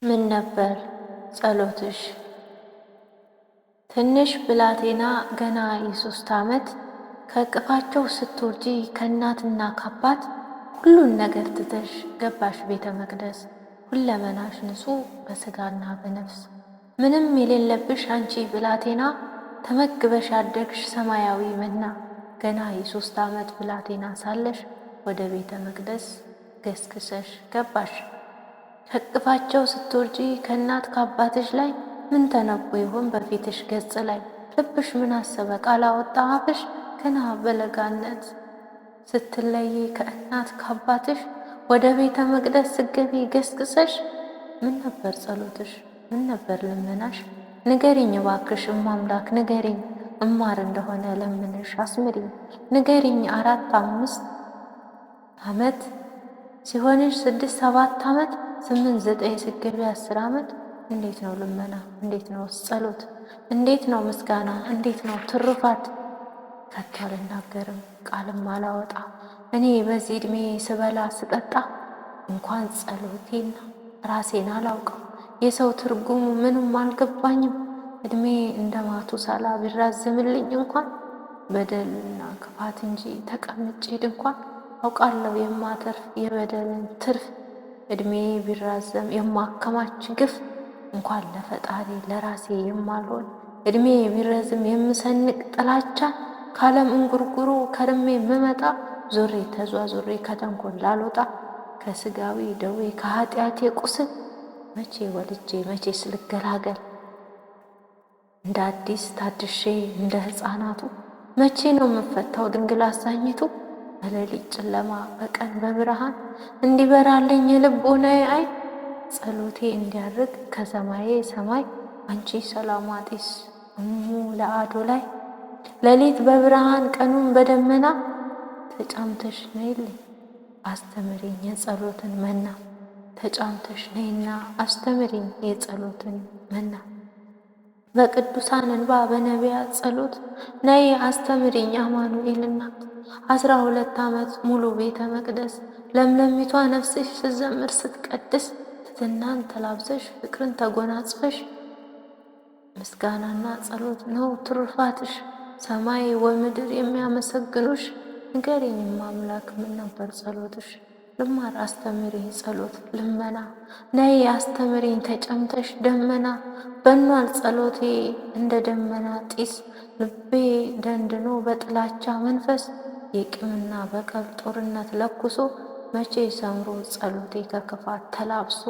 ምን ነበር ጸሎትሽ? ትንሽ ብላቴና ገና የ3 ዓመት ከእቅፋቸው ስትወርጂ ከእናትና ከአባት ሁሉን ነገር ትተሽ ገባሽ ቤተ መቅደስ። ሁለመናሽ ንጹሕ በሥጋና በነፍስ ምንም የሌለብሽ አንቺ ብላቴና ተመግበሽ አደግሽ ሰማያዊ መና። ገና የ3 ዓመት ብላቴና ሳለሽ ወደ ቤተ መቅደስ ገስግሰሽ ገባሽ። ከእቅፋቸው ስትወርጂ ከእናት ከአባትሽ ላይ ምን ተነቦ ይሆን በፊትሽ ገጽ ላይ? ልብሽ ምን አሰበ ቃል አወጣ አፍሽ? ገና በለጋነት ስትለይ ከእናት ከአባትሽ ወደ ቤተ መቅደስ ስገቢ ገስግሰሽ። ምን ነበር ጸሎትሽ? ምን ነበር ልመናሽ? ንገሪኝ እባክሽ እማምላክ ንገሪኝ። እማር እንደሆነ ለምንሽ አስምሪኝ ንገሪኝ። 4 5 ዓመት ሲሆንሽ 6 7 ዓመት 8 9 ስትገቢ 10 ዓመት እንዴት ነው ልመና? እንዴት ነው ጸሎት? እንዴት ነው ምስጋና? እንዴት ነው ትሩፋት? ከቶ አልናገርም ቃልም አላወጣ እኔ በዚህ ዕድሜ ስበላ ስጠጣ እንኳን ጸሎቴና ራሴን አላውቀው። የሰው ትርጉሙ ምንም አልገባኝም። ዕድሜ እንደ ማቱሳላ ቢራዘምልኝ እንኳን በደልና ክፋት እንጂ ተቀምጬ ድንኳን አውቃለሁ የማተርፍ የበደልን ትርፍ። ዕድሜ ቢራዘም የማከማች ግፍ እንኳን ለፈጣሪ ለራሴ የማልሆን። ዕድሜ ቢረዝም የምሰንቅ ጥላቻ ካለም እንጉርጉሮ ከርሜ የምመጣ ዞሬ ተዟዙሬ ከተንኮል ላልወጣ ከሥጋዊ ደዌ ከኃጢአቴ ቁስል መቼ ወልጄ መቼ ስልገላገል? እንደ አዲስ ታድሼ እንደ ሕፃናቱ መቼ ነው የምፈታው ድንግል አዛኝቱ? በሌሊት ጨለማ በቀን በብርሃን እንዲበራልኝ የልቦናዬ ዓይን ጸሎቴ እንዲያርግ ከሰማዬ ሰማይ አንቺ ሰላሟ ጢስ እሙ ለአዶላይ ሌሊት በብርሃን ቀኑን በደመና ተጫምተሽ ነይልኝ አስተምሪኝ የጸሎትን መና። ተጫምተሽ ነይና አስተምሪኝ የጸሎትን መና። በቅዱሳን እንባ በነቢያት ጸሎት ነይ አስተምሪኝ አማኑኤል እናት። 12 ዓመት ሙሉ ቤተ መቅደስ ለምለሚቷ ነፍስሽ ስትዘምር ስትቀድስ ትሕትናን ተላብሰሽ ፍቅርን ተጎናጽፈሽ ምስጋናና ጸሎት ነው ትሩፋትሽ። ሰማይ ወምድር የሚያመሰግኑሽ ንገሪኝማ አምላክ ምን ነበር ጸሎትሽ? ልማር አስተምሪኝ ጸሎት ልመና። ነይ አስተምሪኝ ተጨምተሽ ደመና። በኗል ጸሎቴ እንደ ደመና ጢስ ልቤ ደንድኖ በጥላቻ መንፈስ የቂምና በቀል ጦርነት ለኩሶ መቼ ሰምሮ ጸሎቴ ከክፋት ተላብሶ።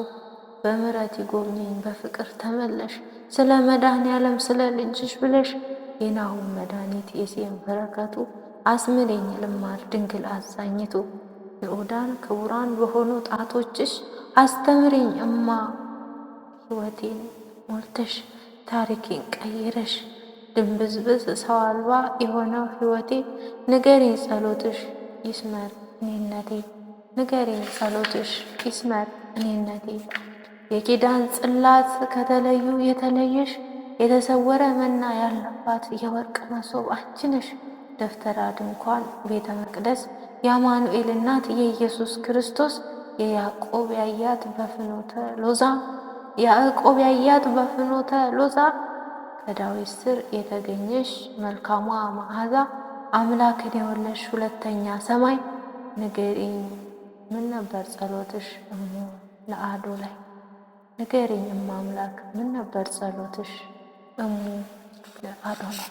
በምሕረት ይጎብኘኝ በፍቅር ተመለሽ ስለ መድኃኔዓለም ስለ ልጅሽ ብለሽ የናሁም መድኃኒት የሴም በረከቱ አስምሪኝ ልማር ድንግል አዛኝቱ። ንዑዳን ክቡራን በሆኑ ጣቶችሽ አስተምሪኝ እማ ሕይወቴን ሞልተሽ ታሪኬን ቀይረሽ። ድንብዝብዝ ሰው አልባ የሆነው ሕይወቴ ንገሪኝ ጸሎትሽ ይስመር እኔነቴ። ንገሪኝ ጸሎትሽ ይስመር እኔነቴ። የኪዳን ጽላት ከተለዩ የተለየሽ የተሰወረ መና ያለባት የወርቅ መሶብ አንቺ ነሽ። ደብተራ ድንኳን ቤተ መቅደስ የአማኑኤል እናት የኢየሱስ ክርስቶስ የያዕቆብ ያያት በፍኖተ ሎዛ ያዕቆብ ያያት በፍኖተ ሎዛ ከዳዊት ስር የተገኘሽ መልካሟ መዓዛ አምላክን የወለሽ ሁለተኛ ሰማይ። ንገሪኝ ምን ነበር ጸሎትሽ እሙ ለአዶላይ? ንገሪኝ እማ አምላክ ምን ነበር ጸሎትሽ እሙ ለአዶላይ?